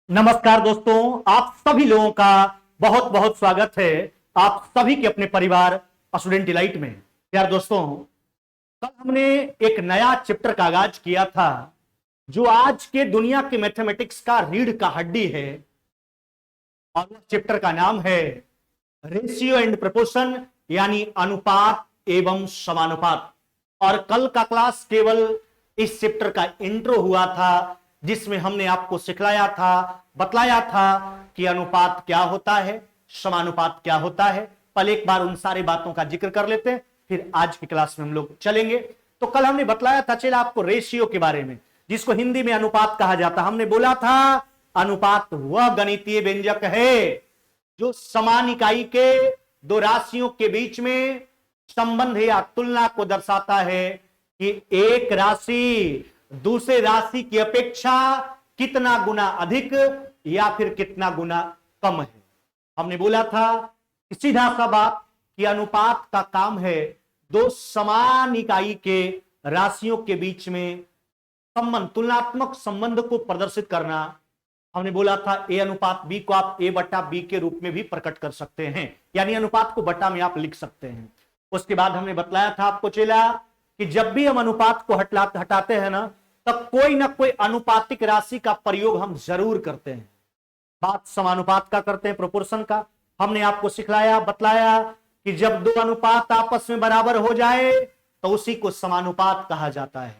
नमस्कार दोस्तों, आप सभी लोगों का बहुत बहुत स्वागत है आप सभी के अपने परिवार स्टूडेंट डिलाइट में। यार दोस्तों, कल हमने एक नया चैप्टर का आगाज किया था जो आज के दुनिया के मैथमेटिक्स का रीढ़ का हड्डी है और उस चैप्टर का नाम है रेशियो एंड प्रोपोर्शन, यानी अनुपात एवं समानुपात। और कल का क्लास केवल इस चैप्टर का इंट्रो हुआ था जिसमें हमने आपको सिखलाया था, बतलाया था कि अनुपात क्या होता है, समानुपात क्या होता है। पहले एक बार उन सारी बातों का जिक्र कर लेते हैं, फिर आज की क्लास में हम लोग चलेंगे। तो कल हमने बतलाया था चला आपको रेशियो के बारे में, जिसको हिंदी में अनुपात कहा जाता। हमने बोला था अनुपात वह गणितीय व्यंजक है जो समान इकाई के दो राशियों के बीच में संबंध या तुलना को दर्शाता है कि एक राशि दूसरे राशि की अपेक्षा कितना गुना अधिक या फिर कितना गुना कम है। हमने बोला था सीधा सा बात कि अनुपात का काम है दो समान इकाई के राशियों के बीच में संबंध, तुलनात्मक संबंध को प्रदर्शित करना। हमने बोला था ए अनुपात बी को आप ए बटा बी के रूप में भी प्रकट कर सकते हैं, यानी अनुपात को बटा में आप लिख सकते हैं। उसके बाद हमने बतलाया था आपको चेला कि जब भी हम अनुपात को हटाते हैं ना, तब कोई ना कोई अनुपातिक राशि का प्रयोग हम जरूर करते हैं। बात समानुपात का करते हैं, प्रोपोर्शन का। हमने आपको सिखलाया, बतलाया कि जब दो अनुपात आपस में बराबर हो जाए तो उसी को समानुपात कहा जाता है।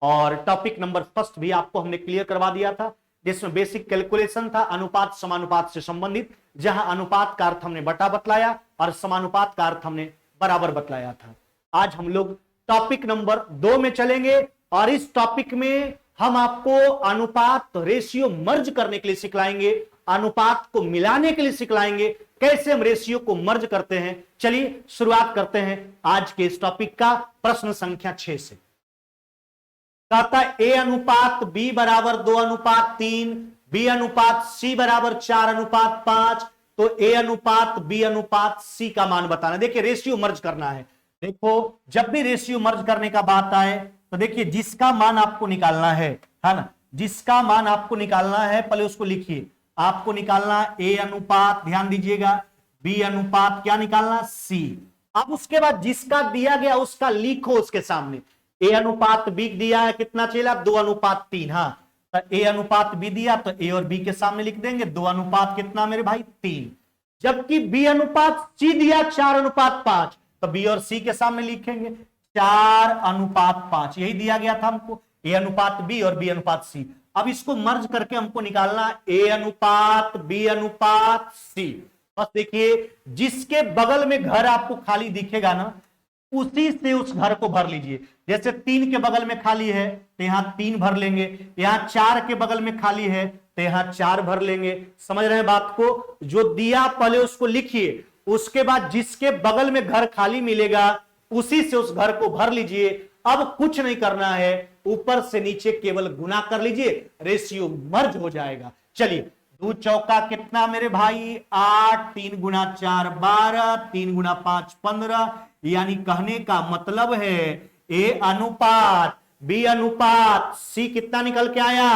और टॉपिक नंबर फर्स्ट भी आपको हमने क्लियर करवा दिया था, जिसमें बेसिक कैलकुलेशन था अनुपात समानुपात से संबंधित, जहां अनुपात का अर्थ हमने बटा बतलाया और समानुपात का अर्थ हमने बराबर बतलाया था। आज हम लोग टॉपिक नंबर 2 में चलेंगे और इस टॉपिक में हम आपको अनुपात रेशियो मर्ज करने के लिए सिखलाएंगे, अनुपात को मिलाने के लिए सिखलाएंगे, कैसे हम रेशियो को मर्ज करते हैं। चलिए शुरुआत करते हैं आज के इस टॉपिक का प्रश्न संख्या 6 से। कहता ए अनुपात बी बराबर 2 अनुपात 3, बी अनुपात सी बराबर 4 अनुपात 5, तो ए अनुपात बी अनुपात सी का मान बताना। देखिए रेशियो मर्ज करना है। देखो जब भी रेशियो मर्ज करने का बात आए तो देखिए जिसका मान आपको निकालना है ना, जिसका मान आपको निकालना है पहले उसको लिखिए। आपको निकालना ए अनुपात, ध्यान दीजिएगा, बी अनुपात क्या निकालना, सी। अब उसके बाद जिसका दिया गया उसका लिखो उसके सामने। ए अनुपात बी दिया है कितना चला, 2 अनुपात 3। हाँ, तो ए अनुपात बी दिया तो ए और बी के सामने लिख देंगे 2 अनुपात कितना मेरे भाई 3। जबकि बी अनुपात सी दिया 4 अनुपात 5, तो बी और सी के सामने लिखेंगे 4 अनुपात 5। यही दिया गया था हमको, ए अनुपात बी और बी अनुपात सी। अब इसको मर्ज करके हमको निकालना ए अनुपात बी अनुपात सी। बस देखिए जिसके बगल में घर आपको खाली दिखेगा ना, उसी से उस घर को भर लीजिए। जैसे 3 के बगल में खाली है तो यहां 3 भर लेंगे, यहां 4 के बगल में खाली है तो यहां 4 भर लेंगे। समझ रहे हैं बात को? जो दिया पहले उसको लिखिए, उसके बाद जिसके बगल में घर खाली मिलेगा उसी से उस घर को भर लीजिए। अब कुछ नहीं करना है, ऊपर से नीचे केवल गुना कर लीजिए, रेशियो मर्ज हो जाएगा। चलिए 2 चौका कितना मेरे भाई 8, 3 गुना 4 12, 3 गुना 5 15। यानी कहने का मतलब है ए अनुपात बी अनुपात सी कितना निकल के आया,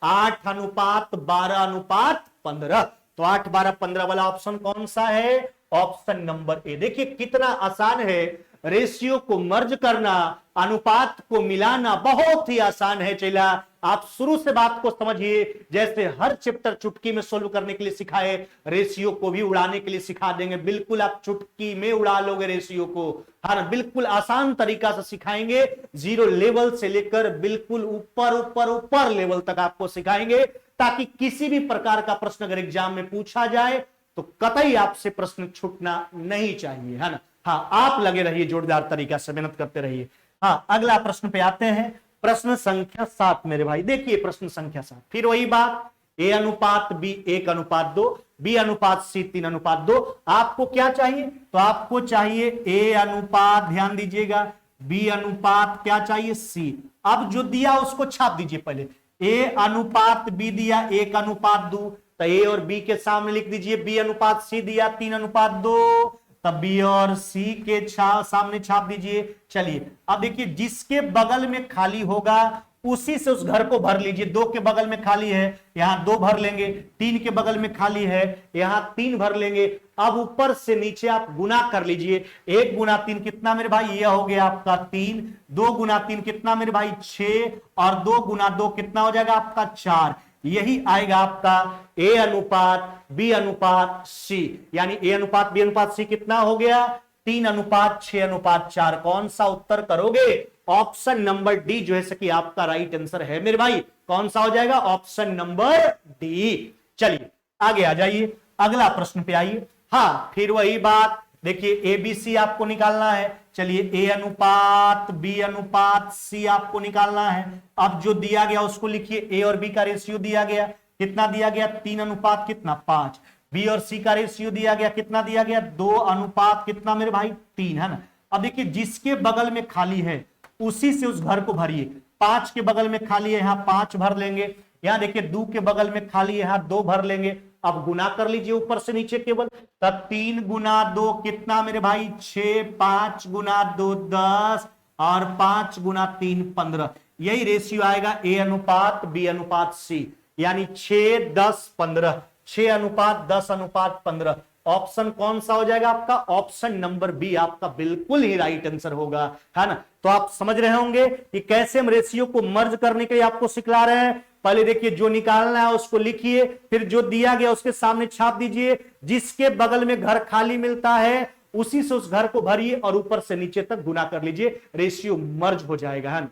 8 अनुपात 12 अनुपात 15। तो 8 12 15 वाला ऑप्शन कौन सा है, ऑप्शन नंबर ए। देखिए कितना आसान है रेशियो को मर्ज करना, अनुपात को मिलाना बहुत ही आसान है। चला आप शुरू से बात को समझिए, जैसे हर चैप्टर चुटकी में सोल्व करने के लिए सिखाए, रेशियो को भी उड़ाने के लिए सिखा देंगे। बिल्कुल आप चुटकी में उड़ा लोगे रेशियो को, हाँ बिल्कुल आसान तरीका से सिखाएंगे। 0 लेवल से लेकर बिल्कुल ऊपर ऊपर ऊपर लेवल तक आपको सिखाएंगे, ताकि किसी भी प्रकार का प्रश्न अगर एग्जाम में पूछा जाए तो कतई आपसे प्रश्न छूटना नहीं चाहिए, है ना। हाँ आप लगे रहिए, जोरदार तरीका से मेहनत करते रहिए। हाँ अगला प्रश्न पे आते हैं, प्रश्न संख्या 7 मेरे भाई। देखिए प्रश्न संख्या 7, फिर वही बात, ए अनुपात बी 1 अनुपात 2, बी अनुपात सी 3 अनुपात 2। आपको क्या चाहिए, तो आपको चाहिए ए अनुपात, ध्यान दीजिएगा, बी अनुपात क्या चाहिए सी। अब जो दिया उसको छाप दीजिए पहले, ए अनुपात बी दिया 1 अनुपात 2, तो ए और बी के सामने लिख दीजिए, बी अनुपात सी दिया 3 अनुपात 2, तब बी और सी के सामने छाप दीजिए। चलिए अब देखिए जिसके बगल में खाली होगा उसी से उस घर को भर लीजिए। 2 के बगल में खाली है, यहां 2 भर लेंगे। 3 के बगल में खाली है, यहां 3 भर लेंगे। अब ऊपर से नीचे आप गुना कर लीजिए। 1 गुना 3 कितना मेरे भाई, यह हो गया आपका 3। 2 गुना 3 कितना मेरे भाई, 6। और 2 गुना 2 कितना हो जाएगा आपका 4। यही आएगा आपका ए अनुपात बी अनुपात सी, यानी ए अनुपात बी अनुपात सी कितना हो गया, 3:6:4। कौन सा उत्तर करोगे, ऑप्शन नंबर डी जो है कि आपका राइट आंसर है मेरे भाई। कौन सा हो जाएगा, ऑप्शन नंबर डी। चलिए आगे आ जाइए, अगला प्रश्न पे आइए। हाँ, फिर वही बात, देखिए एबीसी आपको निकालना है। चलिए ए अनुपात बी अनुपात सी आपको निकालना है। अब जो दिया गया उसको लिखिए। ए और बी का रेशियो दिया गया, कितना दिया गया, 3 अनुपात कितना 5। बी और सी का रेशियो दिया गया, कितना दिया गया, 2 अनुपात कितना मेरे भाई 3, है ना। अब देखिए जिसके बगल में खाली है उसी से उस घर को भरिए। 5 के बगल में खाली है, यहां 5 भर लेंगे। यहां देखिए 2 के बगल में खाली है, यहां 2 भर लेंगे। अब गुना कर लीजिए ऊपर से नीचे केवल, तब 3 गुना 2 कितना मेरे भाई 6, 5 गुना 2 10 और 5 गुना 3 15। यही रेशियो आएगा ए अनुपात बी अनुपात सी, यानी 6 10 15, 6 अनुपात 10 अनुपात 15। ऑप्शन कौन सा हो जाएगा आपका, ऑप्शन नंबर बी आपका बिल्कुल ही राइट आंसर होगा, है ना। तो आप समझ रहे होंगे कि कैसे हम रेशियो को मर्ज करने के लिए आपको सिखला रहे हैं। पहले देखिए जो निकालना है उसको लिखिए, फिर जो दिया गया उसके सामने छाप दीजिए। जिसके बगल में घर खाली मिलता है उसी से उस घर को भरिए और ऊपर से नीचे तक गुना कर लीजिए, रेशियो मर्ज हो जाएगा, है ना।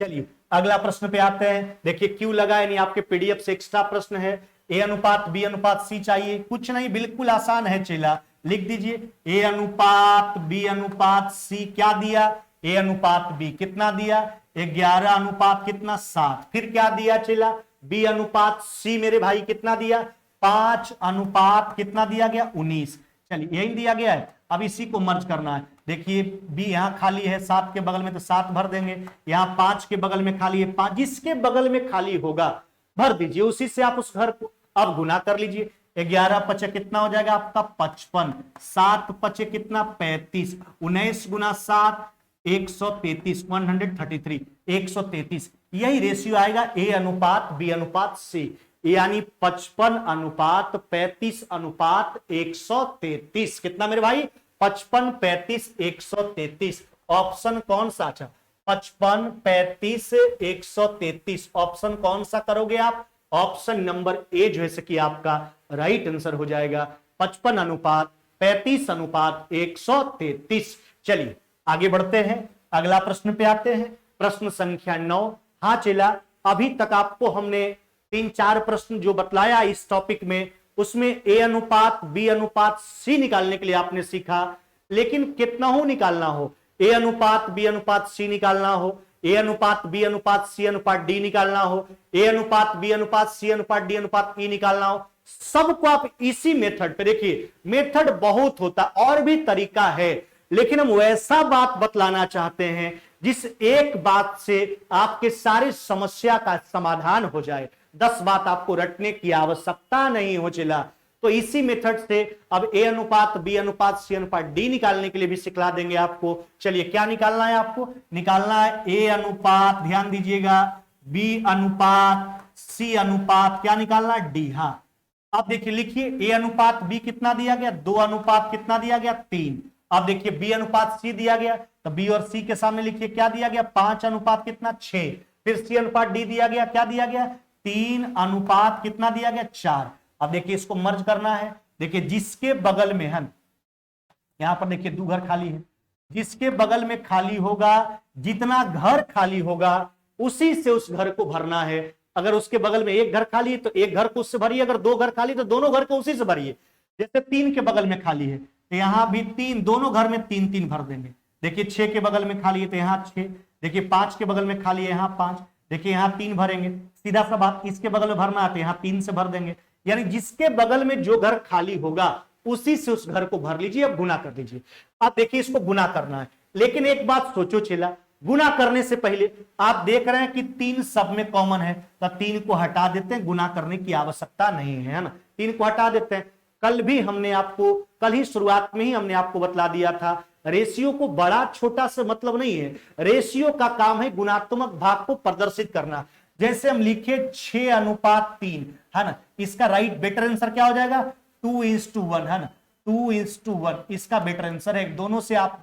चलिए अगला प्रश्न पे आते हैं। देखिए क्यों लगा, यानी आपके पीडीएफ से एक्स्ट्रा प्रश्न है। ए अनुपात बी अनुपात सी चाहिए, कुछ नहीं, बिल्कुल आसान है चेला। लिख दीजिए ए अनुपात बी अनुपात सी, क्या दिया, ए अनुपात बी कितना दिया 11 अनुपात कितना 7। फिर क्या दिया चेला, बी अनुपात सी मेरे भाई कितना दिया 5 अनुपात कितना दिया गया 19। चलिए यही दिया गया है, अब इसी को मर्ज करना है। देखिए बी यहां खाली है 7 के बगल में, तो 7 भर देंगे। यहां 5 के बगल में खाली है 5, जिसके बगल में खाली होगा भर दीजिए, उसी से आप उस घर को अब गुना कर लीजिए। 11 पचे कितना हो जाएगा आपका 55, 7 पचे कितना 35, 19 गुना 7 133, 133, 133। यही रेशियो आएगा ए अनुपात बी अनुपात सी, यानी 55 अनुपात 35 अनुपात 133। कितना मेरे भाई 55 35 133। ऑप्शन कौन सा, अच्छा 55 35 133। ऑप्शन कौन सा करोगे आप, ऑप्शन नंबर ए जो है कि आपका राइट आंसर हो जाएगा, 55 अनुपात 35 अनुपात 133। चलिए आगे बढ़ते हैं, अगला प्रश्न पे आते हैं, प्रश्न संख्या 9। हाँ चला, अभी तक आपको हमने 3-4 प्रश्न जो बतलाया इस टॉपिक में, उसमें ए अनुपात बी अनुपात सी निकालने के लिए आपने सीखा। लेकिन कितना हो निकालना हो, ए अनुपात बी अनुपात सी निकालना हो, ए अनुपात बी अनुपात सी अनुपात डी निकालना हो, ए अनुपात बी अनुपात सी अनुपात डी अनुपात ई निकालना हो, सबको आप इसी मेथड पे देखिए। मेथड बहुत होता और भी तरीका है, लेकिन हम वैसा बात बतलाना चाहते हैं जिस एक बात से आपके सारी समस्या का समाधान हो जाए। 10 बात आपको रटने की आवश्यकता नहीं हो चला। तो इसी मेथड से अब ए अनुपात बी अनुपात सी अनुपात डी निकालने के लिए भी सिखला देंगे आपको। चलिए क्या निकालना है आपको, निकालना है ए अनुपात, ध्यान दीजिएगा, बी अनुपात सी अनुपात, क्या निकालना है डी। हाँ अब देखिए लिखिए ए अनुपात बी कितना दिया गया 2 अनुपात कितना दिया गया 3। अब देखिए बी अनुपात सी दिया गया, तो बी और सी के सामने लिखिए क्या दिया गया 5 अनुपात कितना 6। फिर सी अनुपात डी दिया गया, क्या दिया गया 3 अनुपात कितना दिया गया 4। अब देखिए इसको मर्ज करना है। देखिए जिसके बगल में है, यहां पर देखिए 2 घर खाली है, जिसके बगल में खाली होगा, जितना घर खाली होगा उसी से उस घर को भरना है। अगर उसके बगल में एक घर खाली है तो एक घर को उससे भरिए, अगर 2 घर खाली तो दोनों घर को उसी से भरिए। जैसे 3 के बगल में खाली है तो यहां भी 3, दोनों घर में 3-3 भर देंगे। देखिए 6 के बगल में खाली है तो यहाँ 6, देखिए 5 के बगल में खाली है यहाँ 5, देखिए यहाँ 3 भरेंगे। सीधा सा बात, इसके बगल में भरना है तो यहाँ 3 से भर देंगे। यानी जिसके बगल में जो घर खाली होगा उसी से उस घर को भर लीजिए। अब गुना कर लीजिए। अब देखिए इसको गुना करना है, लेकिन एक बात सोचो चेला, गुना करने से पहले आप देख रहे हैं कि 3 सब में कॉमन है, तो 3 को हटा देते हैं, गुना करने की आवश्यकता नहीं है ना। 3 को हटा देते हैं। कल ही शुरुआत में ही हमने आपको बतला दिया था रेशियो को बड़ा छोटा से मतलब नहीं है। रेशियो का काम है गुणात्मक भाग को प्रदर्शित करना। जैसे हम लिखे 6:3 है ना, इसका राइट बेटर आंसर क्या हो जाएगा 2:1 है ना, 2:1 इसका बेटर आंसर है। दोनों से आप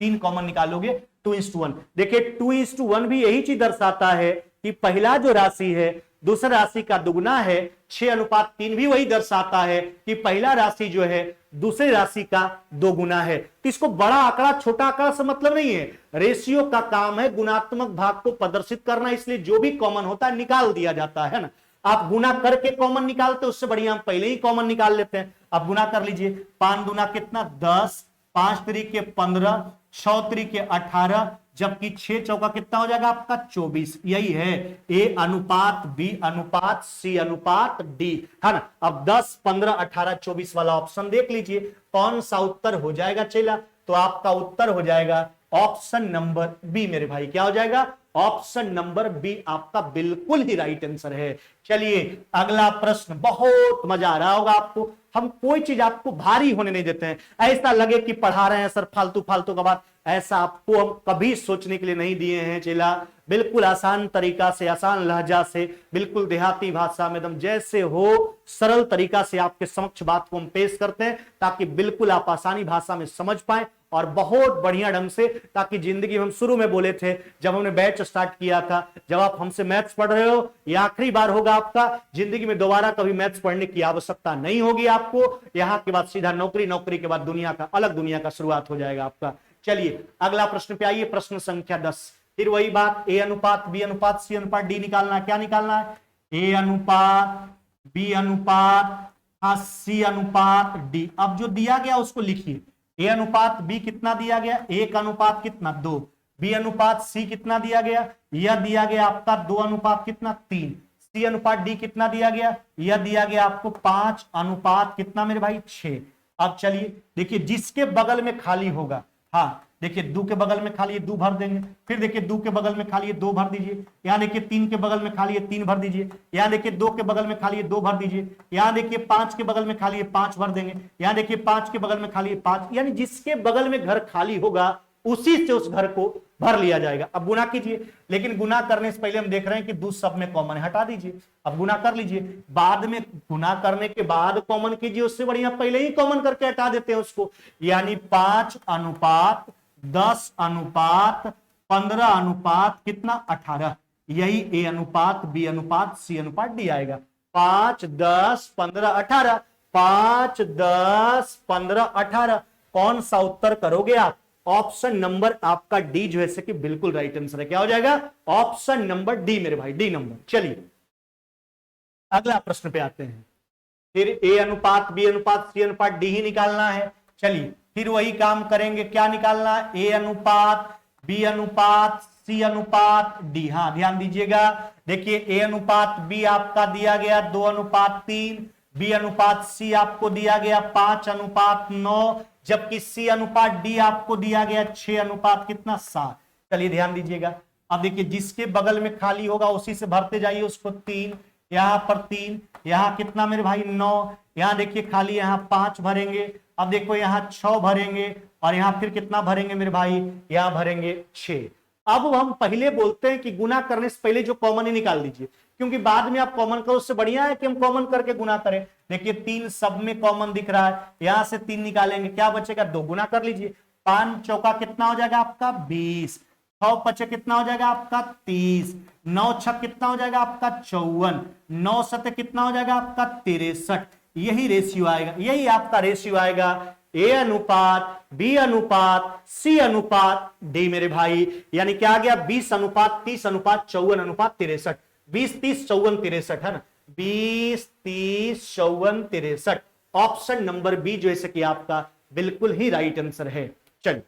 3 कॉमन निकालोगे 2:1। देखिए 2:1 भी यही चीज दर्शाता है कि पहला जो राशि है दूसरा राशि का दुगुना है। 6:3 भी वही दर्शाता है कि पहला राशि जो है दूसरी राशि का दोगुना है। तो इसको बड़ा आंकड़ा छोटा आंकड़ा से मतलब नहीं है। रेशियो का काम है गुणात्मक भाग को प्रदर्शित करना, इसलिए जो भी कॉमन होता है निकाल दिया जाता है ना। आप गुना करके कॉमन निकालते, उससे बढ़िया हम पहले ही कॉमन निकाल लेते हैं। अब गुना कर लीजिए, 5 दूना कितना 10, 5 तरीके 15, 6 तरीके 18, जबकि 6 चौका कितना हो जाएगा आपका 24। यही है ए अनुपात बी अनुपात सी अनुपात डी है ना। अब 10, 15, 18, 24 वाला ऑप्शन देख लीजिए कौन सा उत्तर हो जाएगा चला। तो आपका उत्तर हो जाएगा ऑप्शन नंबर बी मेरे भाई। क्या हो जाएगा ऑप्शन नंबर बी आपका बिल्कुल ही राइट आंसर है। चलिए अगला प्रश्न, बहुत मजा आ रहा होगा आपको। हम कोई चीज आपको भारी होने नहीं देते हैं, ऐसा लगे कि पढ़ा रहे हैं सर फालतू फालतू का बात, ऐसा आपको हम कभी सोचने के लिए नहीं दिए हैं चेला। बिल्कुल आसान तरीका से, आसान लहजा से, बिल्कुल देहाती भाषा में एकदम जैसे हो सरल तरीका से आपके समक्ष बात को हम पेश करते हैं, ताकि बिल्कुल आप आसानी भाषा में समझ पाए और बहुत बढ़िया ढंग से, ताकि जिंदगी में हम शुरू में बोले थे जब हमने बैच स्टार्ट किया था, जब आप हमसे मैथ्स पढ़ रहे हो ये आखिरी बार होगा आपका, जिंदगी में दोबारा कभी मैथ्स पढ़ने की आवश्यकता नहीं होगी आपको। यहां के बाद सीधा नौकरी, नौकरी के बाद दुनिया का अलग दुनिया का शुरुआत हो जाएगा आपका। चलिए अगला प्रश्न पे आइए, प्रश्न संख्या 10। फिर वही बात, ए अनुपात बी अनुपात सी अनुपात डी निकालना है। क्या निकालना है, ए अनुपात बी अनुपात सी अनुपात डी। अब जो दिया गया उसको लिखिए। ए अनुपात बी कितना दिया गया 1 अनुपात कितना 2, बी अनुपात सी कितना दिया गया, यह दिया गया आपका 2 अनुपात कितना 3, सी अनुपात डी कितना दिया गया, यह दिया गया आपको 5 अनुपात कितना मेरे भाई 6। अब चलिए देखिए जिसके बगल में खाली होगा, हाँ देखिए 2 के बगल में खाली है 2 भर देंगे, फिर देखिए 2 के बगल में खाली है 2 भर दीजिए, यहाँ देखिए 3 के बगल में खाली है 3 भर दीजिए, यहाँ देखिए 2 के बगल में खाली है 2 भर दीजिए, यहाँ देखिए 5 के बगल में खाली है 5 भर देंगे, यहाँ देखिए 5 के बगल में खाली है 5। यानी जिसके बगल में घर खाली होगा उसी से उस घर को भर लिया जाएगा। अब गुना कीजिए, लेकिन गुना करने से पहले हम देख रहे हैं कि 2 सब में कॉमन है, हटा दीजिए। अब गुना कर लीजिए, बाद में गुना करने के बाद कॉमन कीजिए, उससे बढ़िया पहले ही कॉमन करके हटा देते हैं उसको। यानी 5 अनुपात 10 अनुपात 15 अनुपात कितना 18, यही ए अनुपात बी अनुपात सी अनुपात डी आएगा। 5 10 15 18, 5 10 15 18, कौन सा उत्तर करोगे आप? ऑप्शन नंबर आपका डी जो है कि बिल्कुल राइट आंसर है। क्या हो जाएगा? ऑप्शन नंबर डी मेरे भाई, डी नंबर। चलिए अगला प्रश्न पे आते हैं। फिर ए अनुपात बी अनुपात सी अनुपात डी ही निकालना है। चलिए फिर वही काम करेंगे, क्या निकालना है? ए अनुपात बी अनुपात सी अनुपात डी। हाँ ध्यान दीजिएगा, देखिए ए अनुपात बी आपका दिया गया 2 अनुपात 3, बी अनुपात सी आपको दिया गया 5 अनुपात 9, जबकि सी अनुपात डी आपको दिया गया 6 अनुपात कितना 7। चलिए ध्यान दीजिएगा, अब देखिए जिसके बगल में खाली होगा उसी से भरते जाइए उसको। 3 यहां पर 3, यहां कितना मेरे भाई 9, यहां देखिए खाली यहां 5 भरेंगे। अब देखो यहां 6 भरेंगे और यहां फिर कितना भरेंगे मेरे भाई, यहां भरेंगे 6। अब हम पहले बोलते हैं कि गुना करने से पहले जो कॉमन ही निकाल दीजिए, क्योंकि बाद में आप कॉमन करो, उससे बढ़िया है कि हम कॉमन करके गुना करें। देखिए 3 सब में कॉमन दिख रहा है, यहां से 3 निकालेंगे, क्या बचेगा 2, गुना कर लीजिए। 5 चौका कितना हो जाएगा आपका 20, 6 पचे कितना हो जाएगा आपका 30, 9 छक कितना हो जाएगा आपका 54, 9 सते कितना हो जाएगा आपका 63। यही रेशियो आएगा, यही आपका रेशियो आएगा ए अनुपात बी अनुपात सी अनुपात डी मेरे भाई। यानी क्या आ गया 20 अनुपात 30 अनुपात 54 अनुपात 63, 20 30 54 63 है ना, 20 30 54 63। ऑप्शन नंबर बी जो है कि आपका बिल्कुल ही राइट आंसर है। चलिए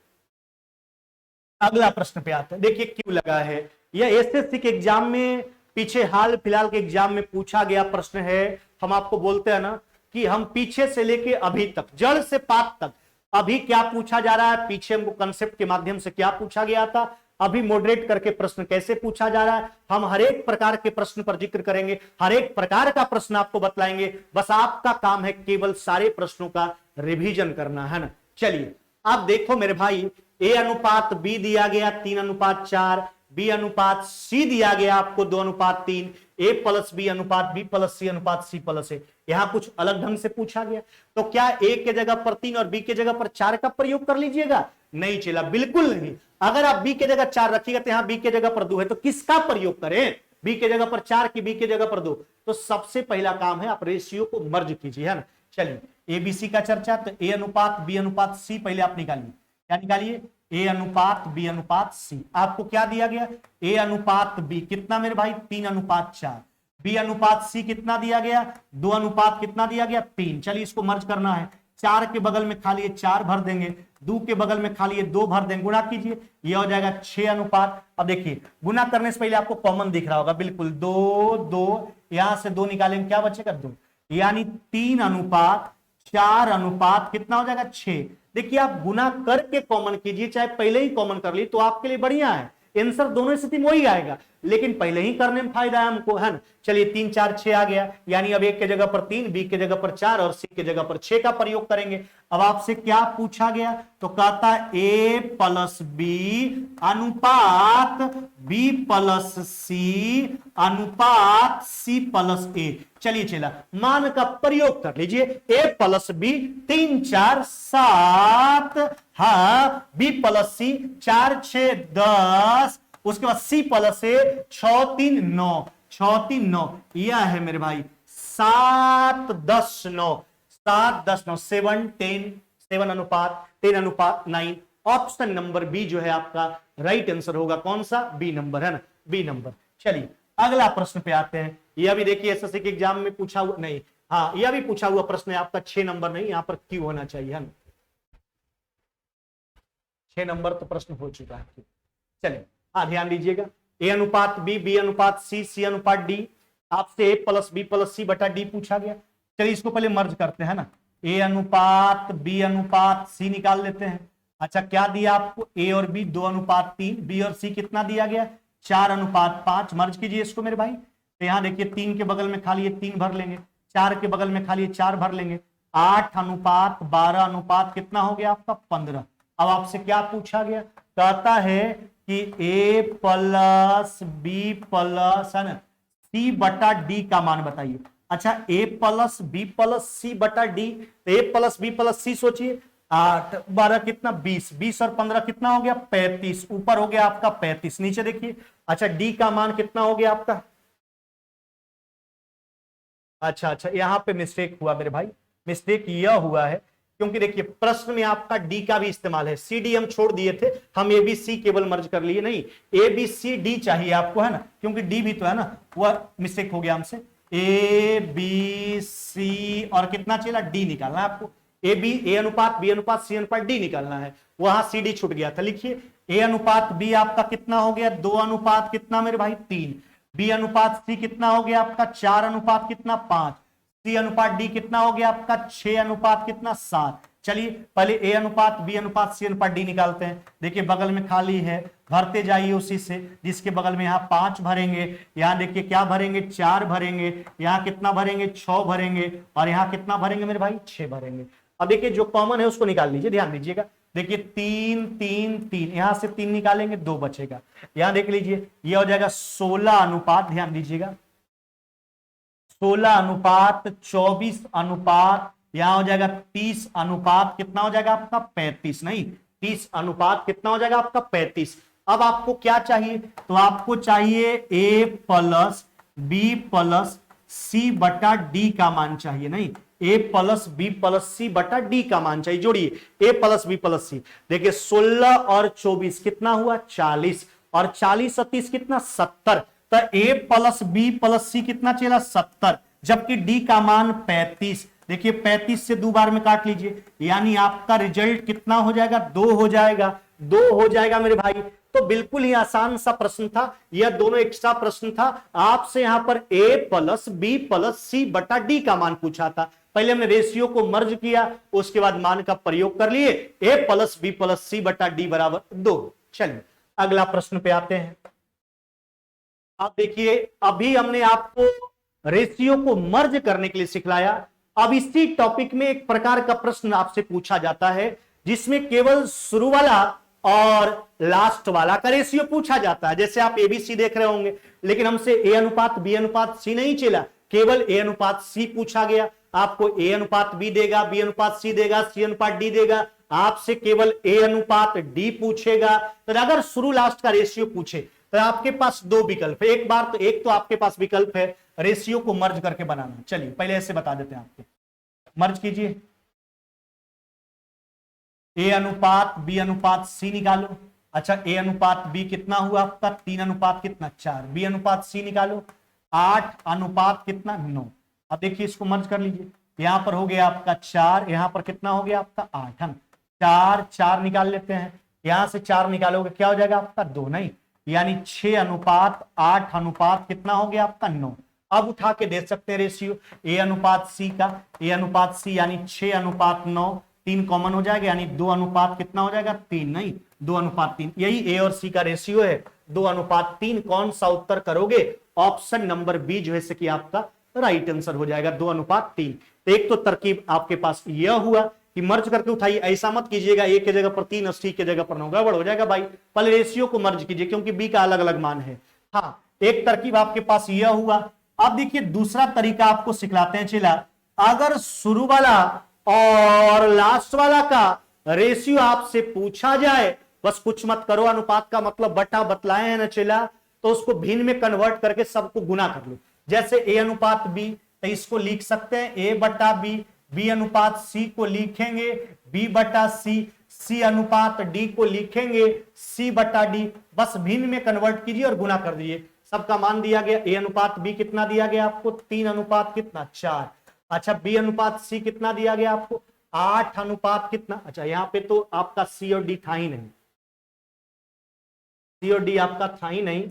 अगला प्रश्न पे आते हैं। देखिए क्यों लगा है, यह एसएससी के एग्जाम में पीछे हाल फिलहाल के एग्जाम में पूछा गया प्रश्न है। हम आपको बोलते हैं ना कि हम पीछे से लेके अभी तक, जड़ से पात तक, अभी क्या पूछा जा रहा है, पीछे हमको कंसेप्ट के माध्यम से क्या पूछा गया था, अभी मॉडरेट करके प्रश्न कैसे पूछा जा रहा है, हम हर एक प्रकार के प्रश्न पर जिक्र करेंगे, हर एक प्रकार का प्रश्न आपको बतलाएंगे। बस आपका काम है केवल सारे प्रश्नों का रिवीजन करना है ना। चलिए आप देखो मेरे भाई, ए अनुपात बी दिया गया 3:4, बी अनुपात सी दिया गया आपको 2:3, ए प्लस बी अनुपात बी प्लस सी अनुपात सी प्लस ए। यहां कुछ अलग ढंग से पूछा गया, तो क्या ए के जगह पर 3 और बी के जगह पर 4 का प्रयोग कर लीजिएगा? नहीं चला, बिल्कुल नहीं। अगर आप बी के जगह 4 रखिएगा तो यहां बी के जगह पर 2 है, तो किसका प्रयोग करें? बी के जगह पर 4 की बी के जगह पर 2। तो सबसे पहला काम है आप रेशियो को मर्ज कीजिए, है ना। चलिए एबीसी का चर्चा, तो ए अनुपात बी अनुपात सी पहले आप निकालिए। क्या निकालिए? ए अनुपात बी अनुपात सी। आपको क्या दिया गया? ए अनुपात बी कितना मेरे भाई? 3:4। बी अनुपात सी कितना दिया गया? 2 अनुपात कितना दिया गया? 3। चलिए इसको मर्ज करना है। 4 के बगल में खाली 4 भर देंगे, 2 के बगल में खाली 2 भर देंगे, गुणा कीजिए, ये हो जाएगा 6 अनुपात। अब देखिए गुणा करने से पहले आपको कॉमन दिख रहा होगा, बिल्कुल 2 2, यहां से 2 निकालेंगे, क्या बचेगा? 2, यानी 3:4 अनुपात कितना हो जाएगा? 6। देखिए आप गुना करके कॉमन कीजिए, चाहे पहले ही कॉमन कर ली तो आपके लिए बढ़िया है, आंसर दोनों स्थिति में वही आएगा, लेकिन पहले ही करने में फायदा है हमको, है ना। चलिए 3 4 6 आ गया, यानी अब एक के जगह पर 3, बी के जगह पर 4 और सी के जगह पर 6 का प्रयोग करेंगे। अब आपसे क्या पूछा गया? तो कहता ए प्लस बी अनुपात बी प्लस सी अनुपात सी प्लस ए। चलिए चला मान का प्रयोग कर लीजिए। ए प्लस बी 3 4 7, हाँ बी प्लस सी 4 6 10, उसके बाद सी प्लस ए 6 3 9, 6 3 9, यह है मेरे भाई 7 10 9, 7 10 9, 7 10, 7 अनुपात 10:9। ऑप्शन नंबर बी जो है आपका राइट आंसर होगा। कौन सा? बी नंबर, है ना, बी नंबर। चलिए अगला प्रश्न पे आते हैं। यह भी देखिए एसएससी के एग्जाम में पूछा हुआ, नहीं हाँ यह भी पूछा हुआ प्रश्न है आपका। 6 नंबर नहीं, यहां पर क्यों होना चाहिए, है ना। 6 नंबर तो प्रश्न हो चुका है। चलिए हाँ ध्यान दीजिएगा। ए अनुपात बी, बी अनुपात सी, सी अनुपात डी। आपसे ए प्लस बी प्लस सी बटा डी पूछा गया। चलिए इसको पहले मर्ज करते हैं ना। ए अनुपात बी अनुपात सी निकाल लेते हैं। अच्छा क्या दिया आपको? ए और बी 2:3, बी और सी कितना दिया गया? 4:5। मर्ज कीजिए इसको मेरे भाई। तो यहां देखिए 3 के बगल में खाली 3 भर लेंगे, 4 के बगल में खाली 4 भर लेंगे। 8:12 अनुपात कितना हो गया आपका? 15। अब आपसे क्या पूछा गया? कहता है कि ए प्लस बी प्लस है ना सी बटा डी का मान बताइए। अच्छा ए प्लस बी प्लस सी बटा डी, तो ए प्लस बी प्लस सी सोचिए, 8 12 कितना? 20, 20 और 15 कितना हो गया? 35। ऊपर हो गया आपका 35, नीचे देखिए। अच्छा डी का मान कितना हो गया आपका? अच्छा यहां पे मिस्टेक हुआ मेरे भाई। मिस्टेक यह हुआ है क्योंकि देखिए प्रश्न में आपका डी का भी इस्तेमाल है। सी डी हम छोड़ दिए थे, हम ए बी सी केवल मर्ज कर लिए, नहीं ए बी सी डी चाहिए आपको, है ना, क्योंकि डी भी तो है ना। वह मिस्टेक हो गया हमसे। ए बी सी और कितना चला? डी निकालना है आपको। ए बी ए अनुपात बी अनुपात सी अनुपात डी निकालना है, वहां सी डी छूट गया था। लिखिए ए अनुपात बी आपका कितना हो गया? 2 अनुपात कितना मेरे भाई? 3। बी अनुपात सी कितना हो गया आपका? 4 अनुपात कितना? 5। सी अनुपात डी कितना हो गया आपका? 6 अनुपात कितना? 7। चलिए पहले ए अनुपात बी अनुपात सी अनुपात डी निकालते हैं। देखिए बगल में खाली है, भरते जाइए उसी से, जिसके बगल में यहाँ 5 भरेंगे, यहाँ देखिए क्या भरेंगे? 4 भरेंगे, यहाँ कितना भरेंगे? 6 भरेंगे, और यहाँ कितना भरेंगे मेरे भाई? 6 भरेंगे। अब देखिए जो कॉमन है उसको निकाल लीजिए, ध्यान दीजिएगा। देखिए 3 3 3, यहां से 3 निकालेंगे 2 बचेगा। यहां देख लीजिए ये हो जाएगा 16 अनुपात, ध्यान दीजिएगा 16 अनुपात 24 अनुपात, यहां हो जाएगा 30 अनुपात कितना हो जाएगा आपका? 35। नहीं 30 अनुपात कितना हो जाएगा आपका? 35। अब आपको क्या चाहिए? तो आपको चाहिए ए प्लस बी प्लस सी बटा डी का मान चाहिए। नहीं ए प्लस बी प्लस सी बटा डी का मान चाहिए। जोड़िए ए प्लस बी प्लस सी। देखिए 16 और 24 कितना हुआ? 40, और 40 और 30 कितना? 70। तो ए प्लस बी प्लस सी कितना चला? 70, जबकि डी का मान 35। देखिए 35 से 2 बार में काट लीजिए, यानी आपका रिजल्ट कितना हो जाएगा? 2 हो जाएगा। 2 हो जाएगा मेरे भाई। तो बिल्कुल ही आसान सा प्रश्न था, यह दोनों एक्स्ट्रा प्रश्न था। आपसे यहां पर ए प्लस बी प्लस सी बटा डी का मान पूछा था। पहले हमने रेशियो को मर्ज किया, उसके बाद मान का प्रयोग कर लिए। ए प्लस बी प्लस सी बटा डी बराबर 2। चलिए अगला प्रश्न पे आते हैं। अब देखिए अभी हमने आपको रेशियो को मर्ज करने के लिए सिखलाया। अब इसी टॉपिक में एक प्रकार का प्रश्न आपसे पूछा जाता है जिसमें केवल शुरू वाला और लास्ट वाला का रेशियो पूछा जाता है। जैसे आप एबीसी देख रहे होंगे, लेकिन हमसे ए अनुपात बी अनुपात सी नहीं चला, केवल ए अनुपात सी पूछा गया। आपको ए अनुपात बी देगा, बी अनुपात सी देगा, सी अनुपात डी देगा, आपसे केवल ए अनुपात डी पूछेगा। तो अगर शुरू लास्ट का रेशियो पूछे तो आपके पास दो विकल्प है। एक तो आपके पास विकल्प है रेशियो को मर्ज करके बनाना। चलिए पहले ऐसे बता देते हैं आपको, मर्ज कीजिए, ए अनुपात बी अनुपात सी निकालो। अच्छा, ए अनुपात बी कितना हुआ आपका 3 अनुपात कितना 4, बी अनुपात सी निकालो 8 अनुपात कितना 9। अब देखिए इसको मर्ज कर लीजिए, यहां पर हो गया आपका 4, यहां पर कितना हो गया आपका 8 है। 4 निकाल लेते हैं, यहां से 4 निकालोगे क्या हो जाएगा आपका 2, नहीं, यानी 6 अनुपात 8 अनुपात कितना हो गया आपका 9। अब उठा के दे सकते हैं रेशियो ए अनुपात सी का, ए अनुपात सी यानी 6 अनुपात 9, 3 कॉमन हो जाएगा यानी 2 अनुपात कितना हो जाएगा 3, नहीं 2 अनुपात 3। यही ए और सी का रेशियो है 2 अनुपात 3। कौन सा उत्तर करोगे? ऑप्शन नंबर बी जो है कि आपका राइट आंसर हो जाएगा 2 अनुपात 3। तो एक तो तरकीब आपके पास यह हुआ कि मर्ज करके उठाइए, ऐसा मत कीजिएगा ए के जगह पर 3 और सी के जगह पर 9, गड़बड़ हो जाएगा भाई। पहले रेशियो को मर्ज कीजिए क्योंकि बी का अलग अलग मान है। हाँ, एक तरकीब आपके पास यह हुआ। अब देखिए दूसरा तरीका आपको सिखलाते हैं। चला, अगर शुरू वाला और लास्ट वाला का रेशियो आपसे पूछा जाए, बस कुछ मत करो, अनुपात का मतलब बटा बतलाए हैं ना चला, तो उसको भिन्न में कन्वर्ट करके सबको गुना कर लो। जैसे ए अनुपात बी, तो इसको लिख सकते हैं ए बटा बी, बी अनुपात सी को लिखेंगे बी बटा सी, सी अनुपात डी को लिखेंगे सी बटा डी। बस भिन्न में कन्वर्ट कीजिए और गुना कर दीजिए। सबका मान दिया गया, ए अनुपात बी कितना दिया गया आपको 3 अनुपात कितना 4। अच्छा, बी अनुपात सी कितना दिया गया आपको 8 अनुपात कितना। अच्छा, यहां पे तो आपका सी और डी था ही नहीं, सी और डी आपका था ही नहीं,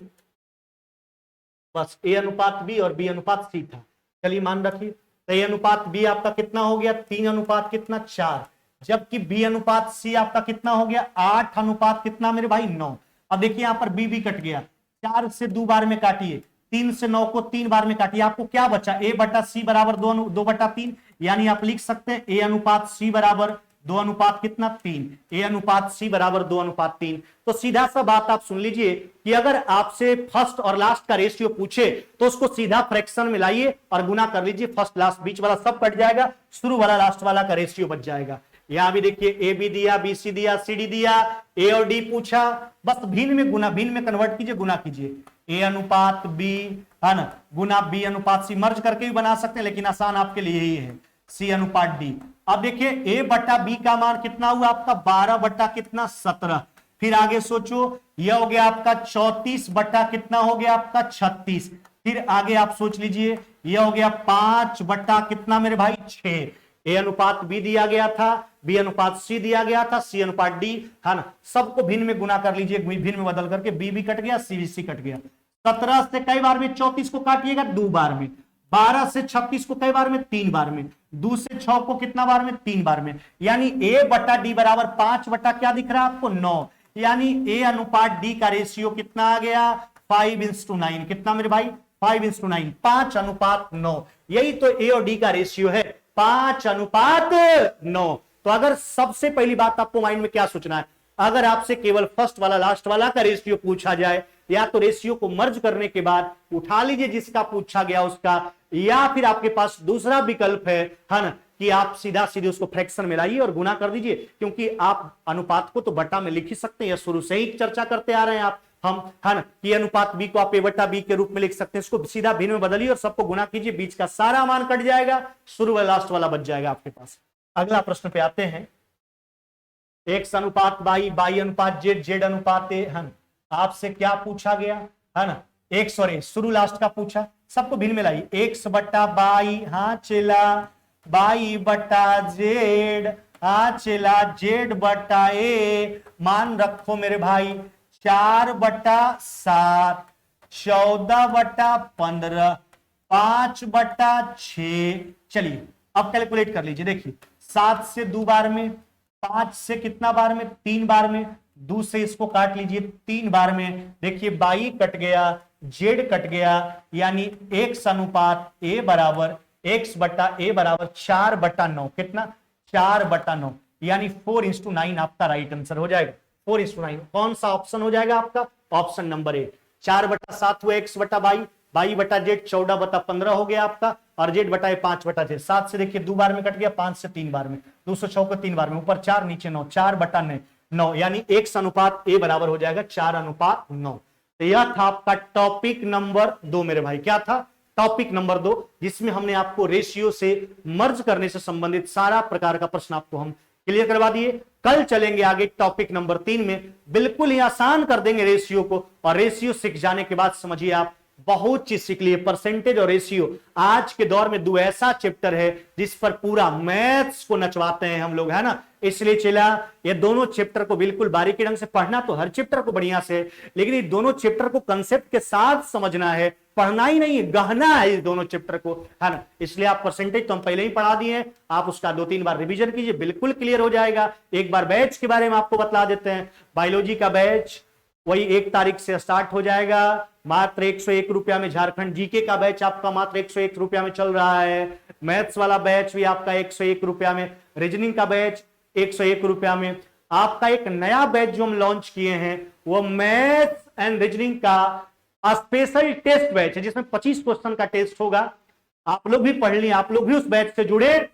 बस ए अनुपात बी और बी अनुपात सी था। चलिए मान रखिए, तो ए अनुपात बी आपका कितना हो गया 3 अनुपात कितना 4, जबकि बी अनुपात सी आपका कितना हो गया 8 अनुपात कितना मेरे भाई 9। अब देखिए यहां पर बी कट गया, 4 से 2 बार में काटिए, 3 से 9 को 3 बार में काटिए, आपको क्या बचा ए बटा सी बराबर 2 बटा 3। यानी आप लिख सकते हैं ए अनुपात सी बराबर 2 अनुपात कितना 3, ए अनुपात सी बराबर 2 अनुपात 3। तो सीधा सा बात आप सुन लीजिए कि अगर आपसे फर्स्ट और लास्ट का रेशियो पूछे तो उसको सीधा फ्रैक्शन में लाइए और गुना कर लीजिए, फर्स्ट लास्ट बीच वाला सब कट जाएगा, शुरू वाला लास्ट वाला का रेशियो बच जाएगा। यहां भी देखिए ए बी दिया, बी सी दिया, सी डी दिया, ए और डी पूछा, बस भिन्न में गुना, भिन्न में कन्वर्ट कीजिए, गुना कीजिए, ए अनुपात बी है ना गुना बी अनुपात सी, मर्ज करके भी बना सकते हैं लेकिन आसान आपके लिए ही है, सी अनुपात डी। अब देखिए ए बटा बी का मान कितना हुआ आपका 12 बटा कितना 17। फिर आगे सोचो, यह हो गया आपका 34 बटा कितना हो गया आपका 36। फिर आगे आप सोच लीजिए, यह हो गया 5 बटा कितना मेरे भाई 6। ए अनुपात बी दिया गया था, बी अनुपात सी दिया गया था, सी अनुपात डी है ना, सबको भिन्न में गुना कर लीजिए, भिन्न में बदल करके बी कट गया, सी कट गया। 17 से कई बार में 34 को काटिएगा 2 बार में, 12 से 36 को कई बार में 3 बार में, 2 से 6 को कितना बार में 3 बार में, यानी ए बटा डी बराबर 5 बटा क्या दिख रहा है आपको 9। यानी ए अनुपात डी का रेशियो कितना आ गया 5:9। कितना मेरे भाई 5:9, 5 अनुपात 9। यही तो ए और डी का रेशियो है 5 अनुपात 9। तो अगर सबसे पहली बात आपको माइंड में क्या सोचना है, अगर आपसे केवल फर्स्ट वाला लास्ट वाला का रेशियो पूछा जाए, या तो रेशियो को मर्ज करने के बाद उठा लीजिए जिसका पूछा गया उसका, या फिर आपके पास दूसरा विकल्प है ना कि आप सीधा सीधे उसको फ्रैक्शन में लाइए और गुना कर दीजिए, क्योंकि आप अनुपात को तो बटा में लिख ही सकते हैं, शुरू से ही चर्चा करते आ रहे हैं आप हम है ना कि अनुपात बी को आप ए बटा बी के रूप में लिख सकते हैं। इसको सीधा भिन्न में बदलिए और सबको गुना कीजिए, बीच का सारा मान कट जाएगा, शुरू वाला लास्ट वाला बच जाएगा आपके पास। अगला प्रश्न पे आते हैं, एक्स अनुपात बाई, बाई अनुपात जेड, जेड अनुपात ए है ना, आपसे क्या पूछा गया है ना, एक्स और ए शुरू लास्ट का पूछा, सबको भिन्न में लाइए, एक्स बटा बाई, हाँ चला बाई बटा जेड, हाँ चला जेड बटा ए, मान रखो मेरे भाई 4 बटा 7, 14 बटा 15, 5 बटा 6। चलिए अब कैलकुलेट कर लीजिए, देखिए 7 से 2 बार में, 5 से कितना बार में 3 बार में, 2 से इसको काट लीजिए 3 बार में, देखिए बाई कट गया, जेड कट गया, यानी एक्स अनुपात ए बराबर एक्स बटा ए बराबर 4 बटा 9। कितना 4 बटा 9। यानी 4:9 आपका राइट आंसर हो जाएगा। 4:9 कौन सा ऑप्शन हो जाएगा आपका? Option number A. 4/7 हुआ x बटा बाई, बाई बटा जेड 14/15 हो गया आपका, और जेड बटा 5/z। 7 से देखिए 2 बार में कट गया, 5 से 3 बार में, 206 को 3 बार में, ऊपर 4 नीचे 9, 4/9, यानी x अनुपात a बराबर हो जाएगा 4:9। तो यह था आपका टॉपिक नंबर 2 मेरे भाई। क्या था? टॉपिक नंबर 2, जिसमें हमने आपको रेशियो से मर्ज करने से संबंधित सारा प्रकार का प्रश्न आपको हम क्लियर करवा दिए। कल चलेंगे आगे टॉपिक नंबर 3 में, बिल्कुल ही आसान कर देंगे रेशियो को, और रेशियो सीख जाने के बाद समझिए आप बहुत चीज सीख लिए। परसेंटेज और रेशियो आज के दौर में दो ऐसा चैप्टर है जिस पर पूरा मैथ्स को नचवाते हैं हम लोग, है ना। इसलिए चला ये दोनों चैप्टर को बिल्कुल बारीकी ढंग से पढ़ना, तो हर चैप्टर को बढ़िया से, लेकिन ये दोनों चैप्टर को कंसेप्ट के साथ समझना है, पढ़ना ही नहीं, गहना है इस दोनों चैप्टर को, है ना। इसलिए आप परसेंटेज तो हम पहले ही पढ़ा दिए हैं, आप उसका 2-3 बार रिवीजन कीजिए, बिल्कुल क्लियर हो जाएगा। एक बार बैच के बारे में आपको बतला देते हैं। बायोलॉजी का बैच वही 1 तारीख से स्टार्ट हो जाएगा, मात्र 101 रुपया में। झारखंड जीके का बैच आपका मात्र 101 रुपया में चल रहा है। मैथ्स वाला बैच भी आपका 101 रुपया में। रीजनिंग का बैच 101 रुपया में। आपका एक नया बैच जो हम लॉन्च किए हैं वो मैथ्स एंड रीजनिंग का स्पेशल टेस्ट बैच है, जिसमें 25 क्वेश्चन का टेस्ट होगा। आप लोग भी पढ़ लिए, आप लोग भी उस बैच से जुड़े।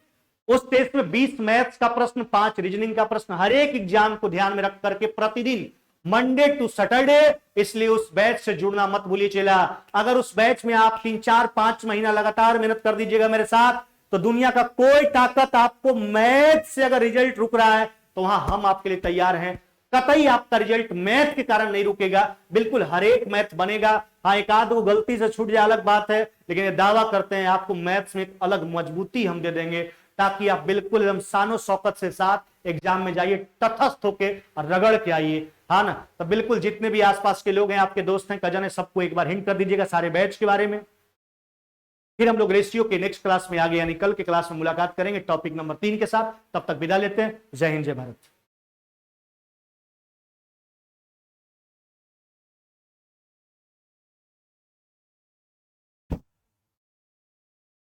उस टेस्ट में 20 मैथ्स का प्रश्न, 5 रीजनिंग का प्रश्न, हर एक एग्जाम को ध्यान में रख करके प्रतिदिन मंडे टू सैटरडे। इसलिए उस बैच से जुड़ना मत भूलिए चेला। अगर उस बैच में आप 3, 4, 5 महीना लगातार मेहनत कर दीजिएगा मेरे साथ, तो दुनिया का कोई ताकत आपको मैथ से अगर रिजल्ट रुक रहा है तो वहां हम आपके लिए तैयार हैं। कतई आपका रिजल्ट मैथ के कारण नहीं रुकेगा, बिल्कुल हर एक मैथ बनेगा। हाँ, एक आध वो गलती से छूट जाए अलग बात है, लेकिन ये दावा करते हैं आपको मैथ्स में एक अलग मजबूती हम दे देंगे, ताकि आप बिल्कुल एकदम शानो शौकत से साथ एग्जाम में जाइए, तटस्थ होके और रगड़ के आइए, हाँ ना। तो बिल्कुल जितने भी आसपास के लोग हैं, आपके दोस्त हैं, कजन है, सबको एक बार हिंट कर दीजिएगा सारे बैच के बारे में। फिर हम लोग रेशियो के नेक्स्ट क्लास में आगे यानी कल के क्लास में मुलाकात करेंगे टॉपिक नंबर 3 के साथ। तब तक विदा लेते हैं। जय हिंद, जय भारत।